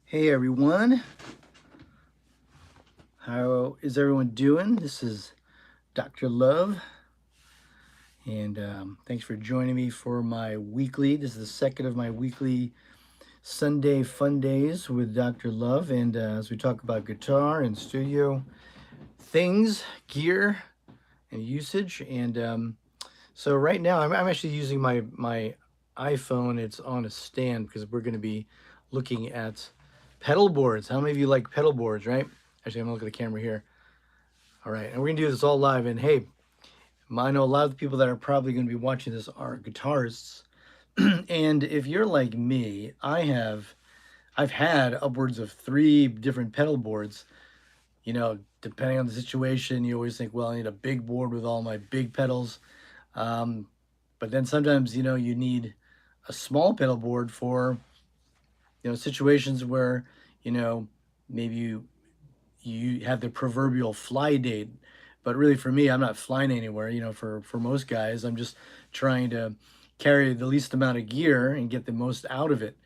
Hey everyone, how is everyone doing? This is Dr. Love, and thanks for joining me for my weekly. This is the second of my weekly Sunday fun days with Dr. Love, and as we talk about guitar and studio things, gear, and usage. And so right now, I'm actually using my iPhone. It's on a stand because we're going to be looking at pedal boards. How many of you like pedal boards, right? Actually, I'm gonna look at the camera here. All right, and we're gonna do this all live. And hey, I know a lot of the people that are probably gonna be watching this are guitarists. And if you're like me, I've had upwards of 3 different pedal boards. Depending on the situation, you always think, well, I need a big board with all my big pedals. Um, but then sometimes, you need a small pedal board for, situations where, you know, maybe you have the proverbial fly date. But really, for me, I'm not flying anywhere. For most guys, I'm just trying to carry the least amount of gear and get the most out of it,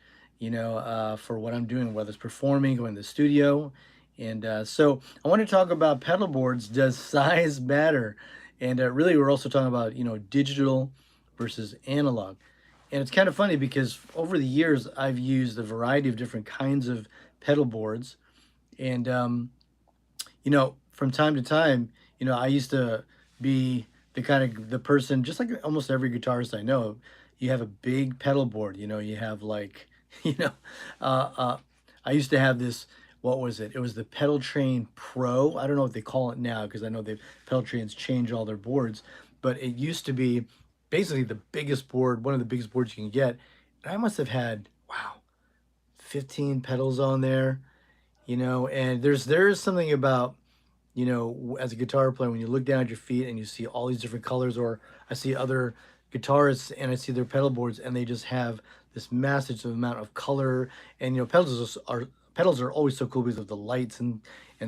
for what I'm doing, whether it's performing, going to the studio. And so I want to talk about pedal boards. Does size matter? And really, we're also talking about, digital versus analog. And it's kind of funny because over the years, I've used a variety of different kinds of pedal boards. And from time to time, I used to be the kind of the person, just like almost every guitarist I know, you have a big pedal board. You have like, you know, uh, uh, I used to have this. What was it? It was the Pedal Train Pro. I don't know what they call it now because I know the Pedal Trains change all their boards, but it used to be basically the biggest board, one of the biggest boards you can get. And I must have had, wow, 15 pedals on there, and there is something about, as a guitar player, when you look down at your feet and you see all these different colors, or I see other guitarists and I see their pedal boards and they just have this massive amount of color. And pedals are always so cool because of the lights and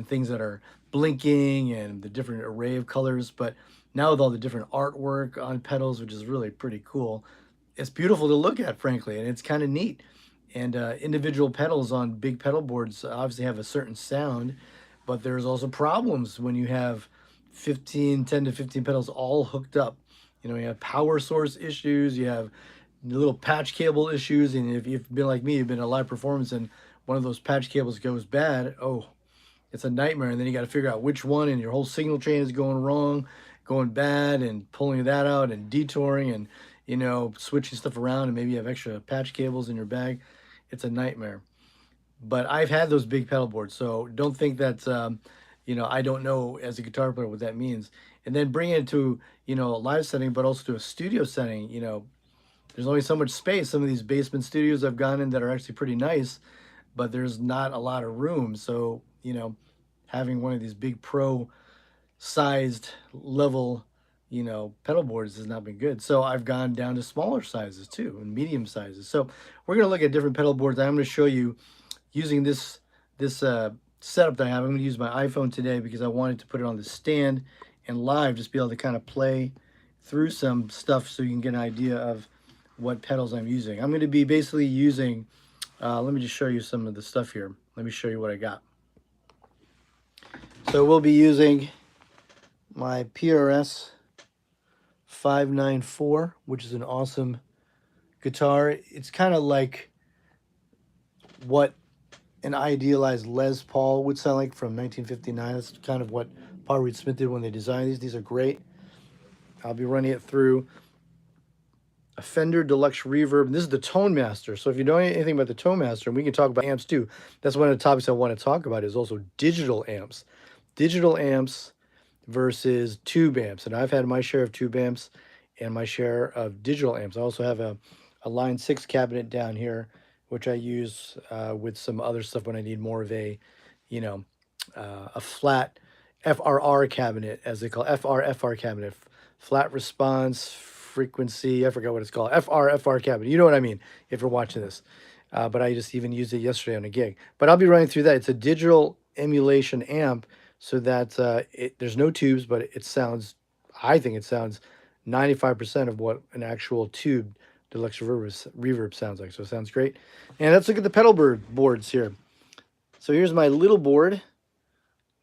things that are blinking and the different array of colors. But now with all the different artwork on pedals, which is really pretty cool, it's beautiful to look at, frankly, and it's kind of neat. And individual pedals on big pedal boards obviously have a certain sound, but there's also problems when you have 10 to 15 pedals all hooked up. You have power source issues, you have little patch cable issues, and if you've been like me, you've been in a live performance and one of those patch cables goes bad, oh, it's a nightmare. And then you got to figure out which one, and your whole signal chain is going wrong, going bad, and pulling that out and detouring and switching stuff around, and maybe you have extra patch cables in your bag. It's a nightmare. But I've had those big pedal boards, so don't think that I don't know as a guitar player what that means. And then bring it to a live setting, but also to a studio setting. There's only so much space. Some of these basement studios I've gone in that are actually pretty nice, but there's not a lot of room. So having one of these big pro sized level pedal boards has not been good. So I've gone down to smaller sizes too, and medium sizes. So we're going to look at different pedal boards. I'm going to show you using this setup that I have. I'm going to use my iPhone today because I wanted to put it on the stand and live, just be able to kind of play through some stuff so you can get an idea of what pedals I'm using. I'm going to be basically using, let me just show you some of the stuff here. Let me show you what I got. So we'll be using my PRS 594, which is an awesome guitar. It's kind of like what an idealized Les Paul would sound like from 1959. That's kind of what Paul Reed Smith did when they designed these. These are great. I'll be running it through a Fender Deluxe Reverb. This is the Tone Master. So if you know anything about the Tone Master, and we can talk about amps too, that's one of the topics I want to talk about is also digital amps. Digital amps versus tube amps. And I've had my share of tube amps and my share of digital amps. I also have a Line 6 cabinet down here, which I use with some other stuff when I need more of a flat FRR cabinet, as they call it, FR cabinet, flat response frequency. I forgot what it's called. FR cabinet. You know what I mean if you're watching this. But I just even used it yesterday on a gig. But I'll be running through that. It's a digital emulation amp, so that there's no tubes, but it sounds, I think it sounds 95% of what an actual tube deluxe reverb sounds like. So it sounds great. And let's look at the pedal boards here. So here's my little board.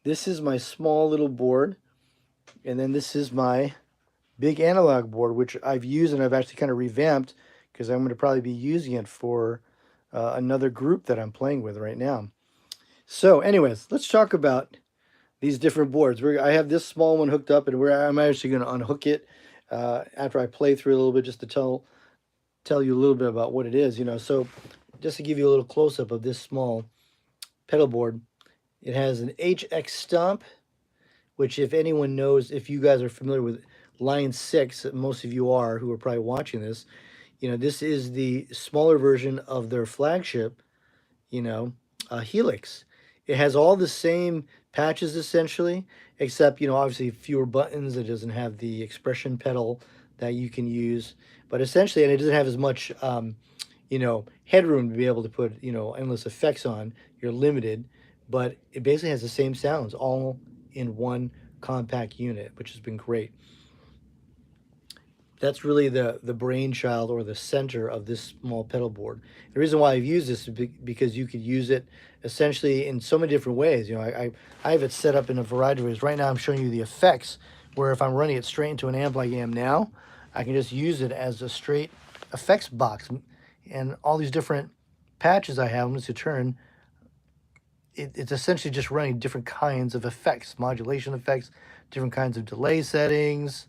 This is my small little board. And then this is my big analog board, which I've used and I've actually kind of revamped because I'm going to probably be using it for another group that I'm playing with right now. So anyways, let's talk about these different boards. I have this small one hooked up, and I'm actually going to unhook it after I play through a little bit, just to tell you a little bit about what it is. So just to give you a little close up of this small pedal board, it has an HX stomp, which if anyone knows, if you guys are familiar with Line 6, most of you are who are probably watching this, this is the smaller version of their flagship, Helix. It has all the same patches essentially, except, obviously fewer buttons. It doesn't have the expression pedal that you can use, but essentially, and it doesn't have as much, headroom to be able to put, endless effects on. You're limited, but it basically has the same sounds all in one compact unit, which has been great. That's really the brainchild or the center of this small pedal board. The reason why I've used this is because you could use it essentially in so many different ways. I have it set up in a variety of ways. Right now I'm showing you the effects, where if I'm running it straight into an amp like I am now, I can just use it as a straight effects box. And all these different patches I have, once you turn, it's essentially just running different kinds of effects, modulation effects, different kinds of delay settings.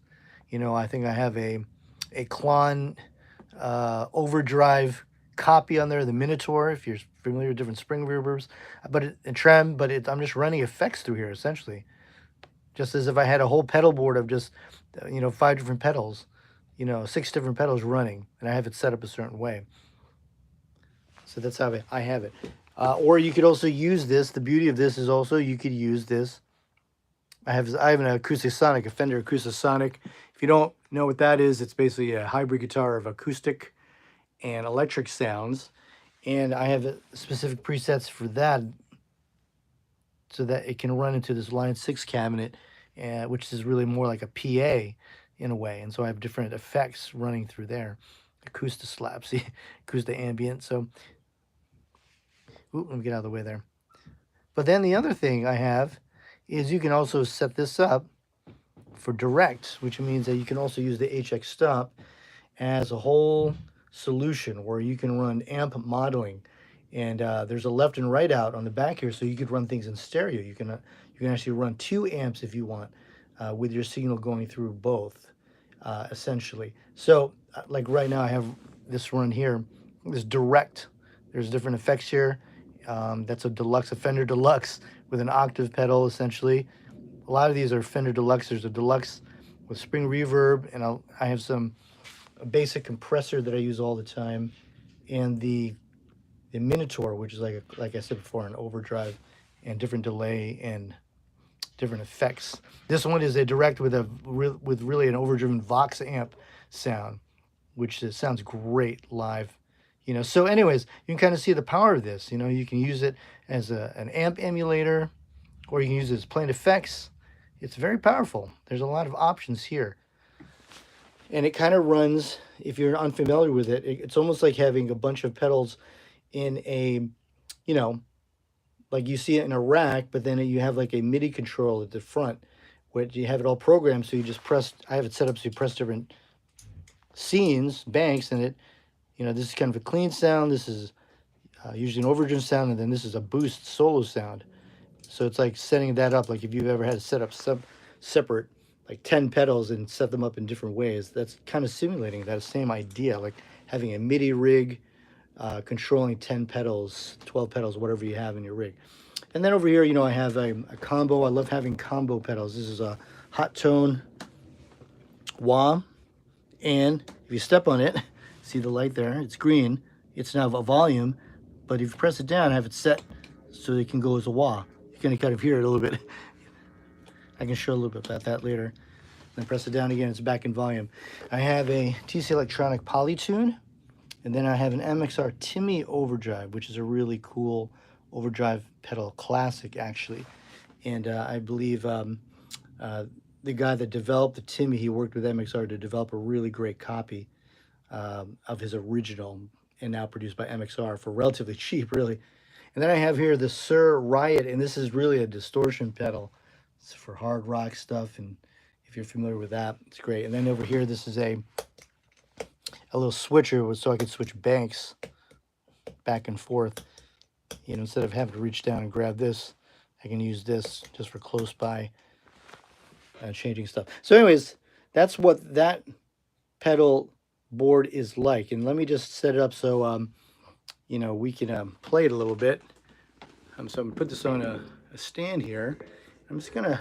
I think I have a Klon overdrive copy on there, the Minotaur, if you're familiar with different spring reverbs, I'm just running effects through here essentially, just as if I had a whole pedal board of just 5 different pedals, 6 different pedals running, and I have it set up a certain way. So that's how I have it. Or you could also use this. The beauty of this is also you could use this. I have an Acoustasonic, a Fender Acoustasonic. If you don't know what that is, it's basically a hybrid guitar of acoustic and electric sounds. And I have specific presets for that so that it can run into this Line 6 cabinet, which is really more like a PA in a way. And so I have different effects running through there. Acoustic slap, see, acoustic ambient. So, let me get out of the way there. But then the other thing I have is you can also set this up for direct, which means that you can also use the HX stomp as a whole solution where you can run amp modeling. And there's a left and right out on the back here, so you could run things in stereo. You can actually run 2 amps if you want, with your signal going through both, essentially. So like right now I have this run here, this direct. There's different effects here. That's a Fender Deluxe with an octave pedal, essentially. A lot of these are Fender Deluxe. There's a Deluxe with spring reverb, and I have a basic compressor that I use all the time, and the Minotaur, which is like I said before, an overdrive and different delay and different effects. This one is a direct with really an overdriven Vox amp sound, which sounds great live. So anyways, you can kind of see the power of this. You can use it as an amp emulator, or you can use it as plain effects. It's very powerful. There's a lot of options here. And it kind of runs, if you're unfamiliar with it, it's almost like having a bunch of pedals in a, like you see it in a rack, but then you have like a MIDI control at the front, where you have it all programmed. So you just I have it set up so you press different scenes, banks, and this is kind of a clean sound. This is usually an overdriven sound, and then this is a boost solo sound. So it's like setting that up, like if you've ever had to set up separate, like 10 pedals and set them up in different ways. That's kind of simulating that same idea, like having a MIDI rig, controlling 10 pedals, 12 pedals, whatever you have in your rig. And then over here, I have a combo. I love having combo pedals. This is a hot tone wah, and if you step on it, see the light there? It's green. It's now a volume, but if you press it down, I have it set so it can go as a wah. You're going to kind of hear it a little bit. I can show a little bit about that later. Then press it down again, it's back in volume. I have a TC Electronic Polytune, and then I have an MXR Timmy Overdrive, which is a really cool overdrive pedal, classic actually. And I believe the guy that developed the Timmy, he worked with MXR to develop a really great copy of his original, and now produced by MXR for relatively cheap, really. And then I have here the Sir Riot, and this is really a distortion pedal. It's for hard rock stuff, and if you're familiar with that, it's great. And then over here, this is a little switcher so I could switch banks back and forth. You know, instead of having to reach down and grab this, I can use this just for close by changing stuff. So anyways, that's what that pedal board is like. And let me just set it up so, you know, we can play it a little bit. So I'm going to put this on a stand here. I'm just going to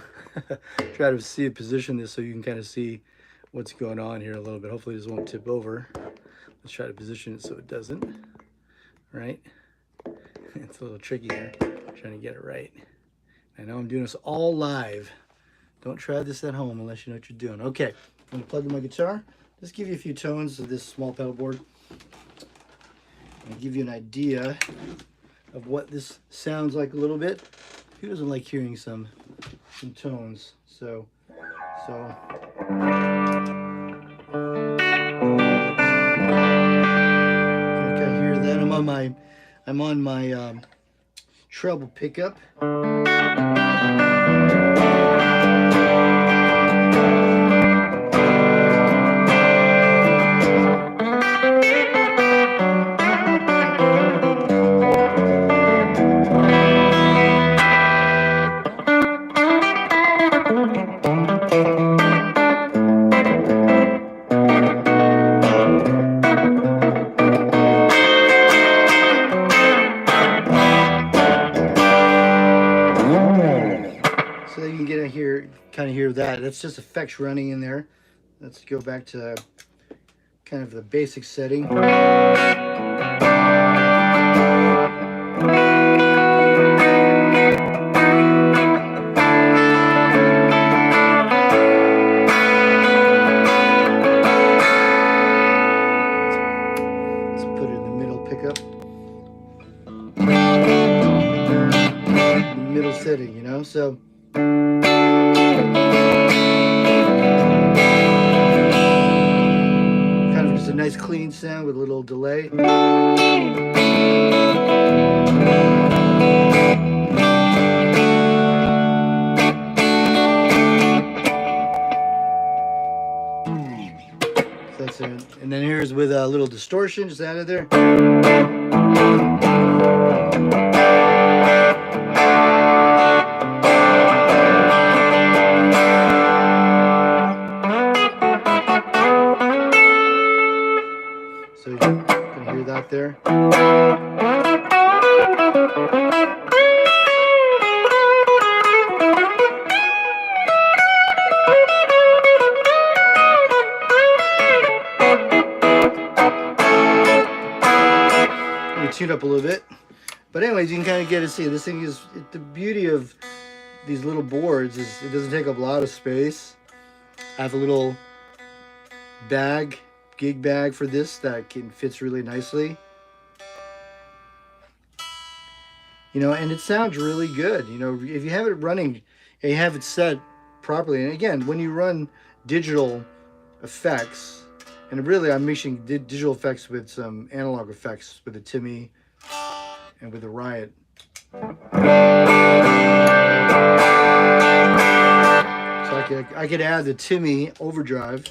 try to position this so you can kind of see what's going on here a little bit. Hopefully this won't tip over. Let's try to position it so it doesn't. Right? It's a little tricky here, trying to get it right. I know I'm doing this all live. Don't try this at home unless you know what you're doing. Okay, I'm going to plug in my guitar. Just give you a few tones of this small pedal board. I'll give you an idea of what this sounds like a little bit. Who doesn't like hearing some tones? So I think I hear that. I'm on my treble pickup. Kind of hear that. That's just effects running in there. Let's go back to kind of the basic setting. So let's put it in the middle pickup. Middle setting, you know, so kind of just a nice clean sound with a little delay. So that's it. And then here's with a little distortion just added there. So you can hear that there. Let me tune up a little bit. But anyways, you can kind of get to see this thing is, the beauty of these little boards is it doesn't take up a lot of space. I have a little bag, gig bag for this that fits really nicely. You know, and it sounds really good. You know, if you have it running and you have it set properly. And again, when you run digital effects, and really I'm mixing digital effects with some analog effects with the Timmy and with the Riot. So I could add the Timmy overdrive.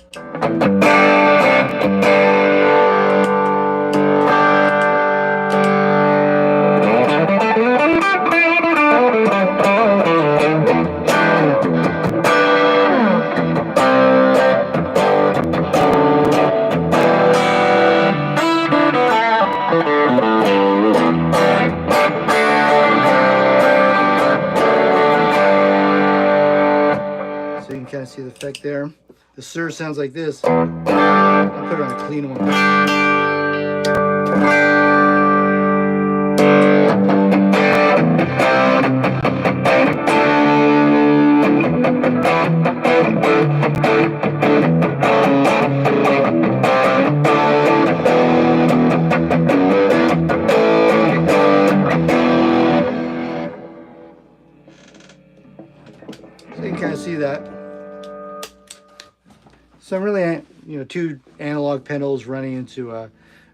Kind of see the effect there. The Sir sounds like this. I'll put it on a clean one. So you can kind of see that. So I'm really, you know, two analog pedals running into a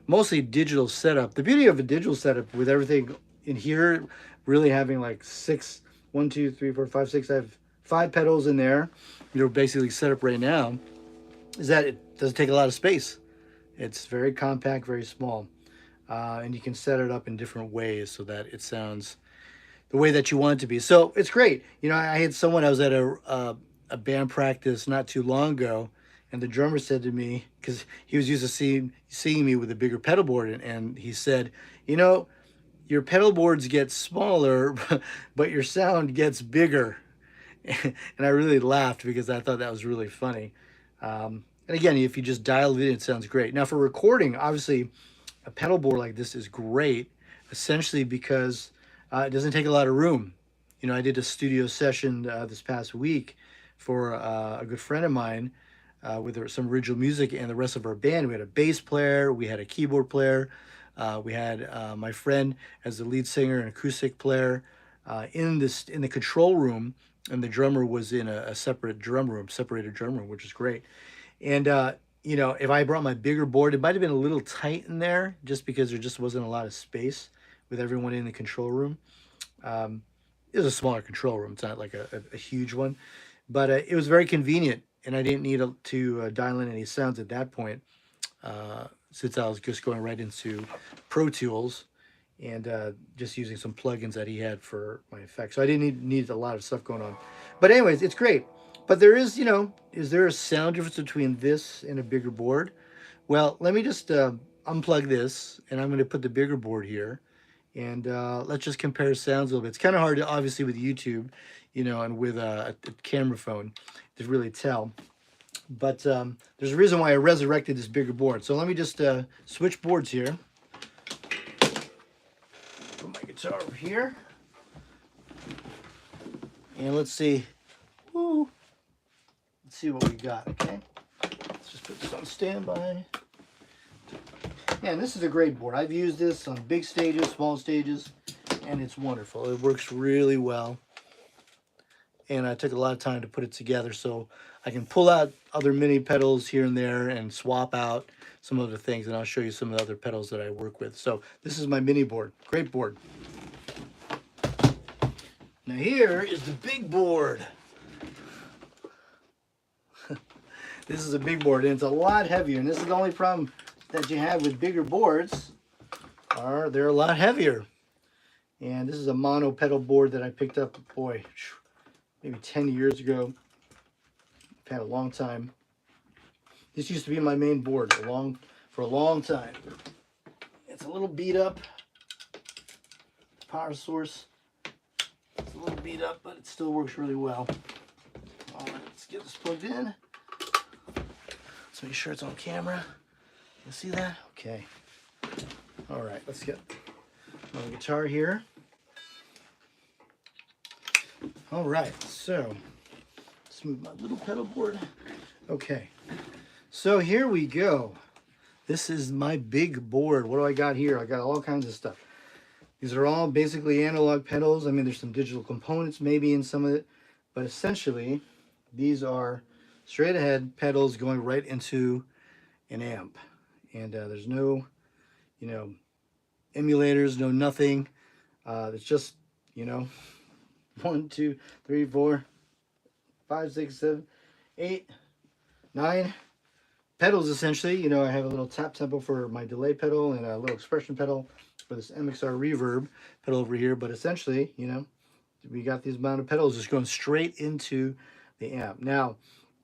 mostly digital setup. The beauty of a digital setup with everything in here, really having like 6, 1, 2, 3, 4, 5, 6, I have 5 pedals in there, they're basically set up right now, is that it doesn't take a lot of space. It's very compact, very small. And you can set it up in different ways so that it sounds the way that you want it to be. So it's great. You know, I had someone, I was at a band practice not too long ago, and the drummer said to me, because he was used to seeing me with a bigger pedal board, and he said, you know, your pedal boards get smaller, but your sound gets bigger. And I really laughed because I thought that was really funny. And again, if you just dial it in, it sounds great. Now for recording, obviously, a pedal board like this is great, essentially because it doesn't take a lot of room. You know, I did a studio session this past week for a good friend of mine with some original music and the rest of our band. We had a bass player, we had a keyboard player, we had my friend as the lead singer and acoustic player in the control room, and the drummer was in a separate drum room, separated drum room, which is great. And you know, if I brought my bigger board, it might have been a little tight in there just because there just wasn't a lot of space with everyone in the control room. It was a smaller control room. It's not like a huge one, but it was very convenient, and I didn't need to dial in any sounds at that point since I was just going right into Pro Tools and just using some plugins that he had for my effects. So I didn't need a lot of stuff going on. But anyways, it's great. But there is, you know, is there a sound difference between this and a bigger board? Well, let me just unplug this, and I'm going to put the bigger board here. And let's just compare sounds a little bit. It's kind of hard to, obviously, with YouTube, you know, and with a camera phone to really tell. But there's a reason why I resurrected this bigger board. So let me just switch boards here. Put my guitar over here. And let's see. Woo. Let's see what we got, okay? Let's just put this on standby. And this is a great board. I've used this on big stages, small stages, and it's wonderful. It works really well. And I took a lot of time to put it together so I can pull out other mini pedals here and there and swap out some other things, and I'll show you some of the other pedals that I work with. So this is my mini board. Great board. Now here is the big board. This is a big board, and it's a lot heavier, and this is the only problem that you have with bigger boards, they're a lot heavier. And this is a mono pedal board that I picked up, boy, maybe 10 years ago. I've had a long time. This used to be my main board for a long time. It's a little beat up. Power source. It's a little beat up, but it still works really well. All right, let's get this plugged in. Let's make sure it's on camera. You see that? Okay. All right, let's get my guitar here. All right, so let's move my little pedal board. Okay, so here we go. This is my big board. What do I got here? I got all kinds of stuff. These are all basically analog pedals. I mean, there's some digital components maybe in some of it, but essentially these are straight ahead pedals going right into an amp. And there's no, you know, emulators, no nothing. It's just, you know, 1, 2, 3, 4, 5, 6, 7, 8, 9 pedals essentially. You know, I have a little tap tempo for my delay pedal and a little expression pedal for this MXR reverb pedal over here. But essentially, you know, we got these amount of pedals just going straight into the amp. Now,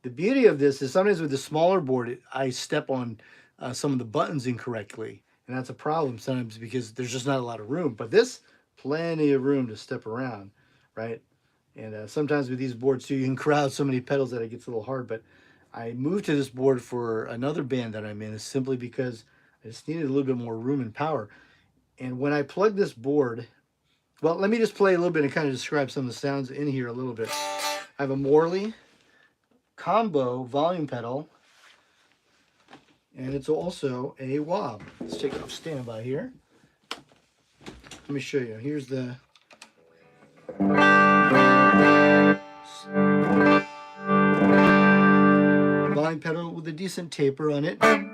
the beauty of this is sometimes with the smaller board, I step on some of the buttons incorrectly, and that's a problem sometimes because there's just not a lot of room. But this, plenty of room to step around, right? And sometimes with these boards too, you can crowd so many pedals that it gets a little hard. But I moved to this board for another band that I'm in simply because I just needed a little bit more room and power. And when I plug this board, well, let me just play a little bit and kind of describe some of the sounds in here a little bit. I have a Morley combo volume pedal, and it's also a wob. Let's take it off standby here. Let me show you. Here's the volume pedal with a decent taper on it. And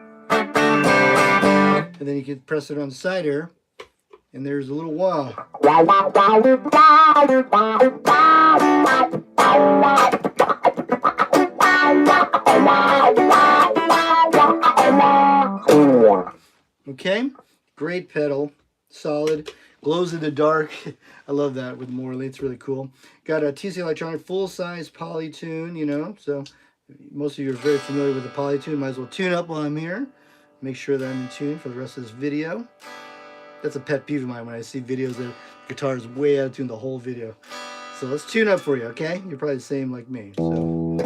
then you can press it on the side here, And there's a little wah. Okay, great pedal, solid, glows in the dark. I love that with Morley, it's really cool. Got a TC Electronic full-size polytune, you know, so most of you are very familiar with the polytune. Might as well tune up while I'm here. Make sure that I'm in tune for the rest of this video. That's a pet peeve of mine when I see videos that the guitar is way out of tune the whole video. So let's tune up for you, okay? You're probably the same like me. So.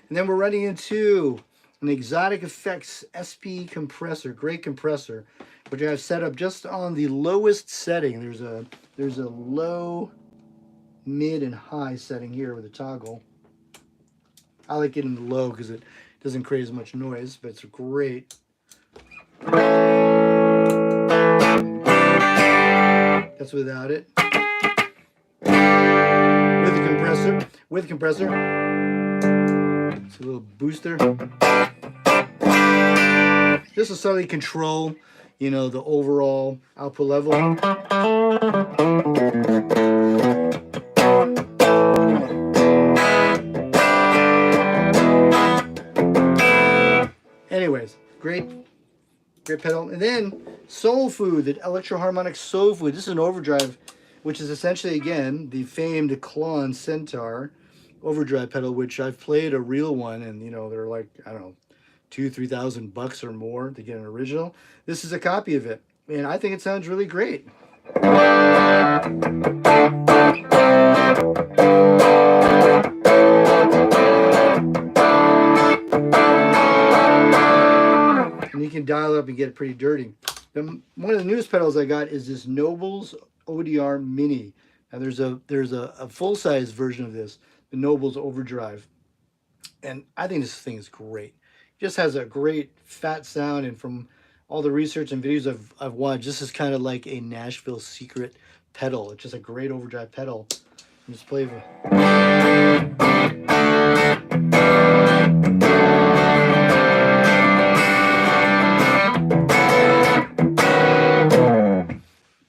And then we're running into an Exotic Effects SP compressor, great compressor, which I've set up just on the lowest setting. There's a low, mid, and high setting here with a toggle. I like it in the low because it doesn't create as much noise, but it's great. That's without it. With the compressor. With the compressor. It's a little booster. Just to slightly control, you know, the overall output level. Anyways, great pedal. And then Soul Food, the Electro-Harmonic Soul Food. This is an overdrive, which is essentially, again, the famed Klon Centaur overdrive pedal, which I've played a real one, and, you know, they're like, I don't know, $2,000-3,000 or more to get an original. This is a copy of it, and I think it sounds really great. And you can dial it up and get it pretty dirty. One of the newest pedals I got is this Nobles ODR Mini. Now there's a full-size version of this, the Nobles Overdrive, and I think this thing is great. It just has a great fat sound, and from all the research and videos I've watched, this is kind of like a Nashville secret pedal. It's just a great overdrive pedal. Just play with.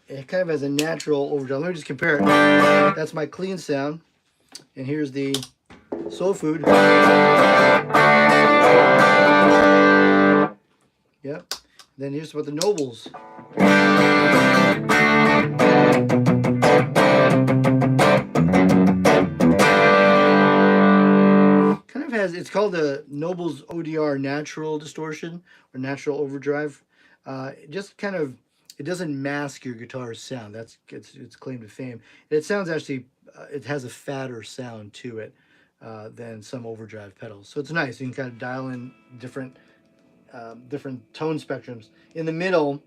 It kind of has a natural overdrive. Let me just compare it. That's my clean sound, and here's the Soul Food. Yep. Then here's what the Nobles. Kind of has, it's called the Nobles ODR Natural Distortion or Natural Overdrive. Just kind of, it doesn't mask your guitar's sound. That's its claim to fame. It sounds actually, it has a fatter sound to it than some overdrive pedals. So it's nice. You can kind of dial in different tone spectrums. In the middle,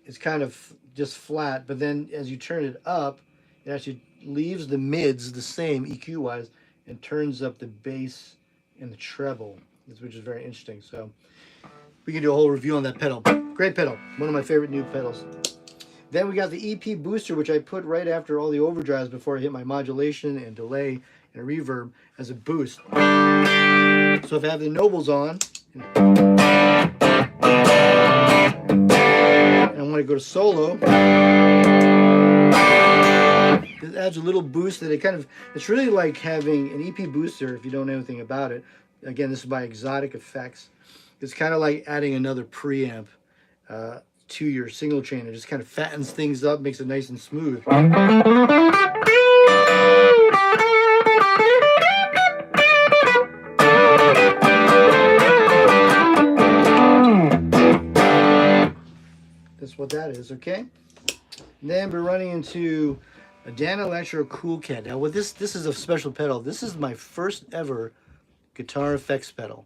it's kind of just flat, but then as you turn it up, it actually leaves the mids the same EQ-wise and turns up the bass and the treble, which is very interesting. So we can do a whole review on that pedal. Great pedal. One of my favorite new pedals. Then we got the EP booster, which I put right after all the overdrives before I hit my modulation and delay and reverb as a boost. So if I have the Nobles on, and I want to go to solo, it adds a little boost that it's really like having an EP booster if you don't know anything about it. Again, this is by Exotic Effects. It's kind of like adding another preamp to your single chain. It just kind of fattens things up, makes it nice and smooth. That's what that is, okay? And then we're running into a Dan Electro Cool Cat. Now, with this is a special pedal. This is my first ever guitar effects pedal.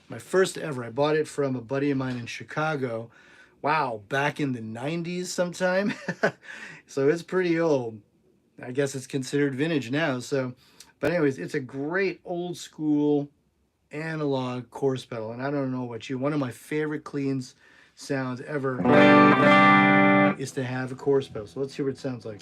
My first ever. I bought it from a buddy of mine in Chicago. Wow, back in the 90s sometime. So it's pretty old. I guess it's considered vintage now. So, but anyways, it's a great old school analog chorus pedal. And I don't know about you, one of my favorite cleans sounds ever is to have a chorus pedal. So let's hear what it sounds like.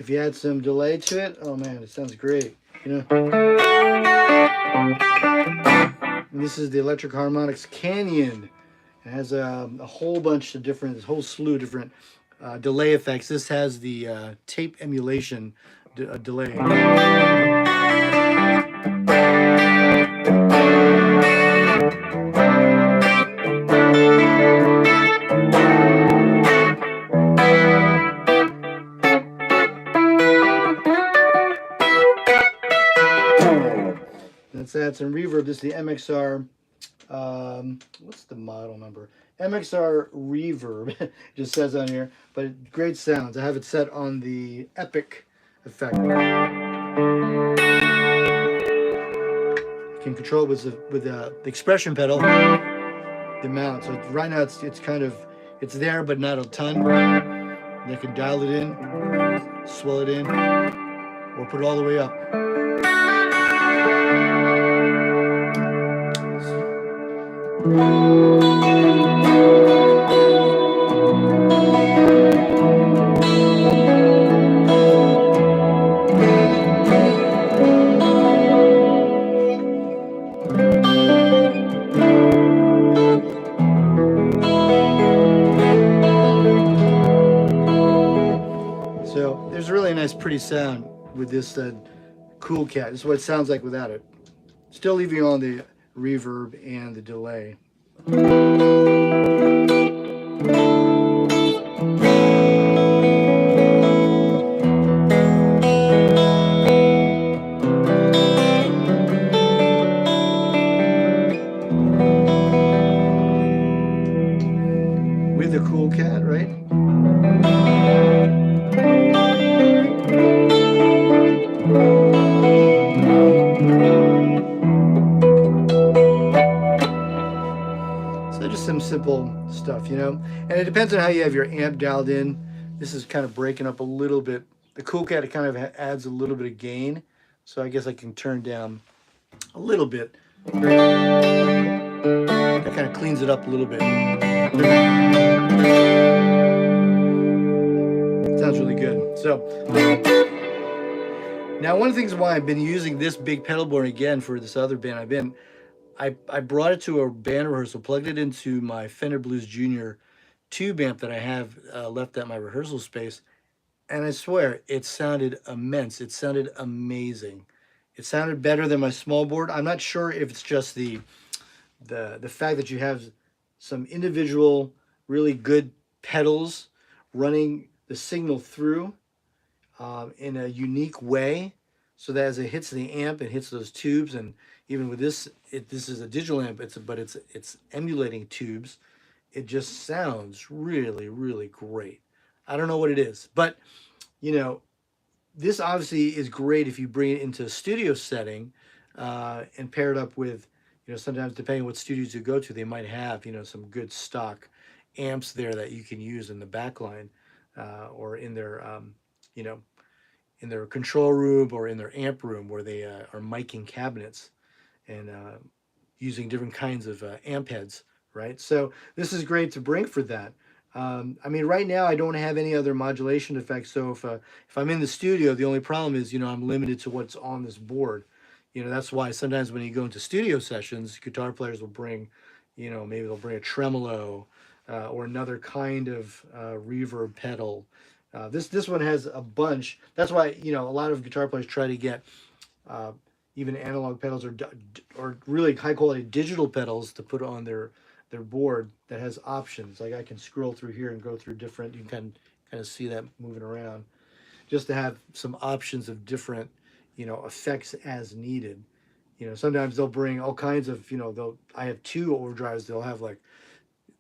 if you add some delay to it, oh man, it sounds great. You know. And this is the Electric Harmonics Canyon. It has a whole bunch of different, a whole slew of different delay effects. This has the tape emulation delay. Let's add some reverb. This is the MXR. What's the model number? MXR Reverb. It just says on here, but great sounds. I have it set on the Epic effect. You can control it with the expression pedal, the mount. So right now it's kind of, it's there, but not a ton. And I can dial it in, swell it in, or put it all the way up. So there's a really nice, pretty sound with this Cool Cat. This is what it sounds like without it. Still leaving on the reverb and the delay. With the Cool Cat, right? So just some simple stuff, you know? And it depends on how you have your amp dialed in. This is kind of breaking up a little bit. The Cool Cat, it kind of adds a little bit of gain. So I guess I can turn down a little bit. That kind of cleans it up a little bit. Sounds really good. So now one of the things why I've been using this big pedal board again for this other band I brought it to a band rehearsal, plugged it into my Fender Blues Junior tube amp that I have left at my rehearsal space, and I swear it sounded immense. It sounded amazing. It sounded better than my small board. I'm not sure if it's just the fact that you have some individual really good pedals running the signal through in a unique way, so that as it hits the amp, it hits those tubes. And even with this, this is a digital amp, but it's emulating tubes. It just sounds really, really great. I don't know what it is, but you know, this obviously is great if you bring it into a studio setting and pair it up with, you know, sometimes depending on what studios you go to, they might have, you know, some good stock amps there that you can use in the backline or in their, you know, in their control room or in their amp room where they are miking cabinets and using different kinds of amp heads, right? So this is great to bring for that. I mean, right now I don't have any other modulation effects. So if I'm in the studio, the only problem is, you know, I'm limited to what's on this board. You know, that's why sometimes when you go into studio sessions, guitar players will bring, you know, maybe they'll bring a tremolo or another kind of reverb pedal. This one has a bunch. That's why, you know, a lot of guitar players try to get even analog pedals or really high quality digital pedals to put on their board that has options. Like I can scroll through here and go through different, you can kind of see that moving around, just to have some options of different, you know, effects as needed. You know, sometimes they'll bring all kinds of, you know, I have two overdrives. They'll have, like,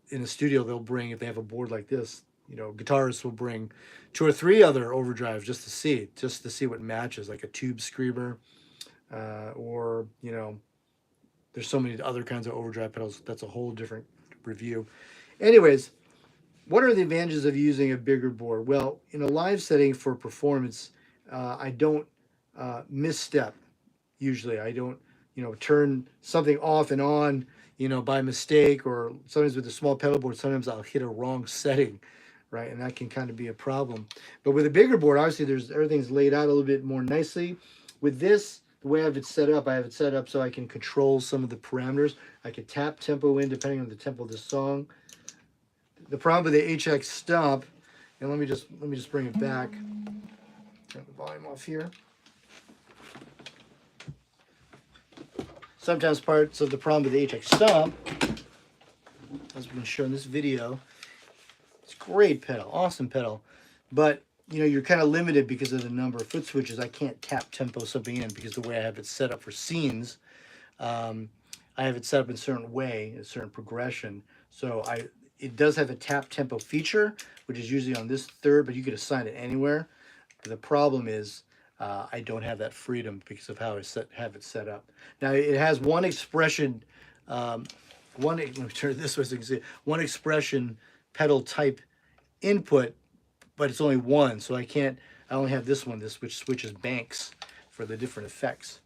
in the studio, they'll bring, if they have a board like this, you know, guitarists will bring 2 or 3 other overdrives just to see what matches, like a tube screamer, or, you know, there's so many other kinds of overdrive pedals. That's a whole different review. Anyways, what are the advantages of using a bigger board? Well, in a live setting for performance, I don't misstep. Usually I don't, you know, turn something off and on, you know, by mistake, or sometimes with a small pedal board, sometimes I'll hit a wrong setting right? And that can kind of be a problem. But with a bigger board, obviously, there's everything's laid out a little bit more nicely. With this, the way I have it set up, I have it set up so I can control some of the parameters. I can tap tempo in depending on the tempo of the song. The problem with the HX Stomp, and let me just bring it back. Turn the volume off here. Sometimes parts of the problem with the HX Stomp, as we've been shown in this video, it's a great pedal, awesome pedal, but you're kind of limited because of the number of foot switches. I can't tap tempo something in because the way I have it set up for scenes, I have it set up in a certain way, a certain progression. So it does have a tap tempo feature, which is usually on this third, but you could assign it anywhere. The problem is I don't have that freedom because of how I have it set up. Now it has one expression, let me turn it this way so you can see it. One expression pedal type input, but it's only one, so I only have this one, which switches banks for the different effects.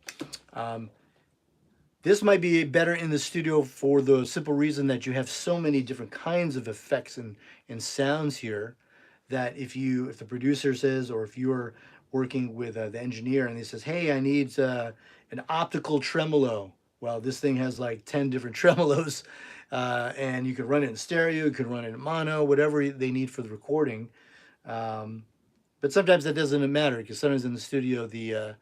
This might be better in the studio for the simple reason that you have so many different kinds of effects and sounds here that if the producer says, or if you're working with the engineer and he says, hey, I need an optical tremolo. Well, this thing has like 10 different tremolos, and you can run it in stereo, you can run it in mono, whatever they need for the recording. But sometimes that doesn't matter because sometimes in the studio, the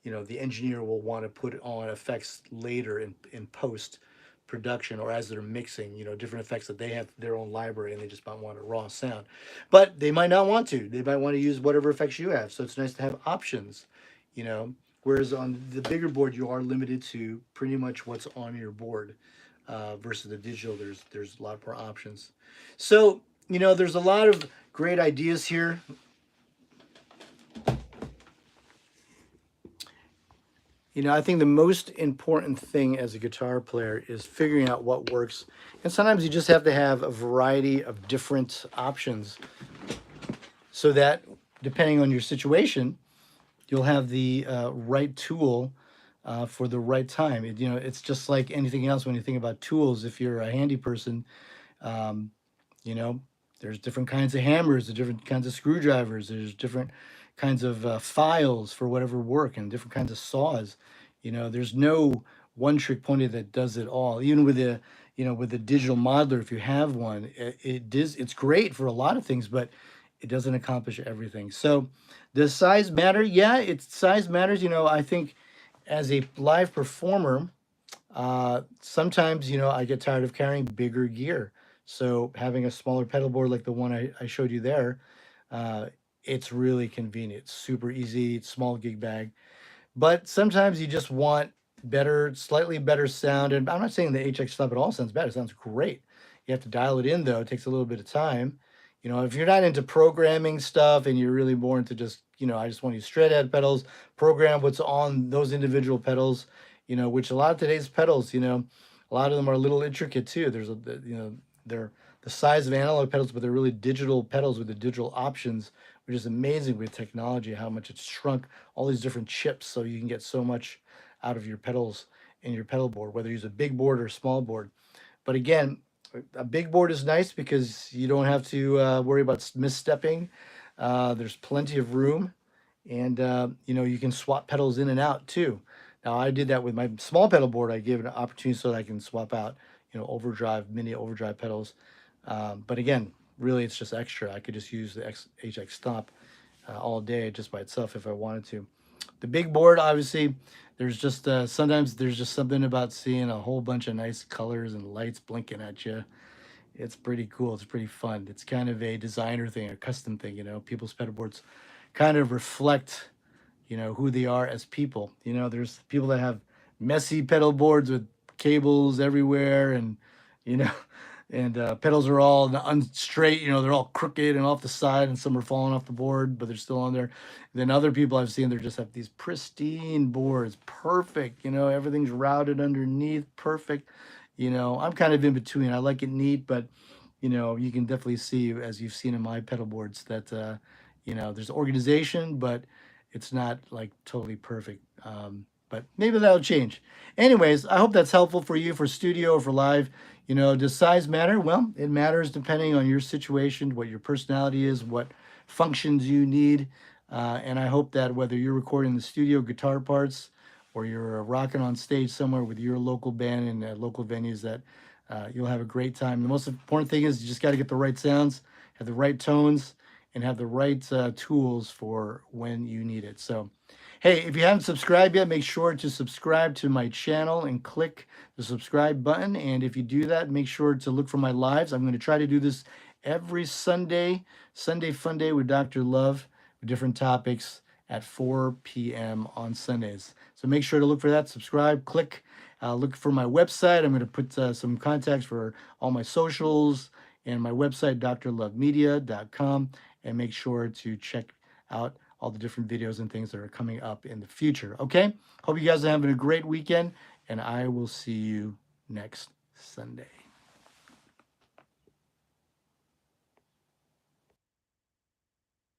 engineer will want to put on effects later in post production or as they're mixing, different effects that they have their own library and they just might want a raw sound. But they might not want to. They might want to use whatever effects you have. So it's nice to have options, you know. Whereas on the bigger board, you are limited to pretty much what's on your board. Versus the digital, there's a lot more options. So there's a lot of great ideas here. I think the most important thing as a guitar player is figuring out what works. And sometimes you just have to have a variety of different options so that depending on your situation, you'll have the right tool for the right time. It's just like anything else when you think about tools. If you're a handy person, um, you know, there's different kinds of hammers, there's different kinds of screwdrivers, there's different kinds of files for whatever work, and different kinds of saws. There's no one trick pony that does it all. Even with the digital modeler, if you have one, it's great for a lot of things, but it doesn't accomplish everything. So does size matter? Yeah, size matters. I think as a live performer, sometimes, I get tired of carrying bigger gear. So having a smaller pedal board like the one I showed you there, uh, it's really convenient. It's super easy, it's small gig bag. But sometimes you just want slightly better sound. And I'm not saying the HX Stomp at all sounds bad. It sounds great. You have to dial it in though. It takes a little bit of time. If you're not into programming stuff and you're really more into just, I just want to use straight head pedals, program what's on those individual pedals, which a lot of today's pedals, a lot of them are a little intricate too. They're the size of analog pedals, but they're really digital pedals with the digital options, which is amazing with technology, how much it's shrunk all these different chips so you can get so much out of your pedals in your pedal board, whether you use a big board or a small board. But again, a big board is nice because you don't have to worry about misstepping. There's plenty of room, and you can swap pedals in and out too. Now I did that with my small pedal board. I gave it an opportunity so that I can swap out, mini overdrive pedals. But again, really, it's just extra. I could just use the HX Stomp all day just by itself if I wanted to. The big board, obviously, there's just sometimes there's just something about seeing a whole bunch of nice colors and lights blinking at you. It's pretty cool. It's pretty fun. It's kind of a designer thing, a custom thing. People's pedal boards kind of reflect, who they are as people. There's people that have messy pedal boards with cables everywhere, and you know, and pedals are all unstraight. They're all crooked and off the side, and some are falling off the board, but they're still on there. Then other people I've seen, they just have these pristine boards, perfect. Everything's routed underneath, perfect. I'm kind of in between. I like it neat, but you can definitely see, as you've seen in my pedal boards, that there's organization, but it's not like totally perfect. but maybe that'll change. Anyways, I hope that's helpful for you for studio or for live. Does size matter? Well, it matters depending on your situation, what your personality is, what functions you need. And I hope that whether you're recording the studio guitar parts or you're rocking on stage somewhere with your local band in local venues, that you'll have a great time. The most important thing is you just got to get the right sounds, have the right tones, and have the right tools for when you need it. So, hey, if you haven't subscribed yet, make sure to subscribe to my channel and click the subscribe button. And if you do that, make sure to look for my lives. I'm going to try to do this every Sunday, Sunday Funday with Dr. Love, with different topics at 4 p.m. on Sundays. So make sure to look for that, subscribe, click, look for my website. I'm going to put some contacts for all my socials and my website, drlovemedia.com, and make sure to check out all the different videos and things that are coming up in the future. Okay? Hope you guys are having a great weekend, and I will see you next Sunday.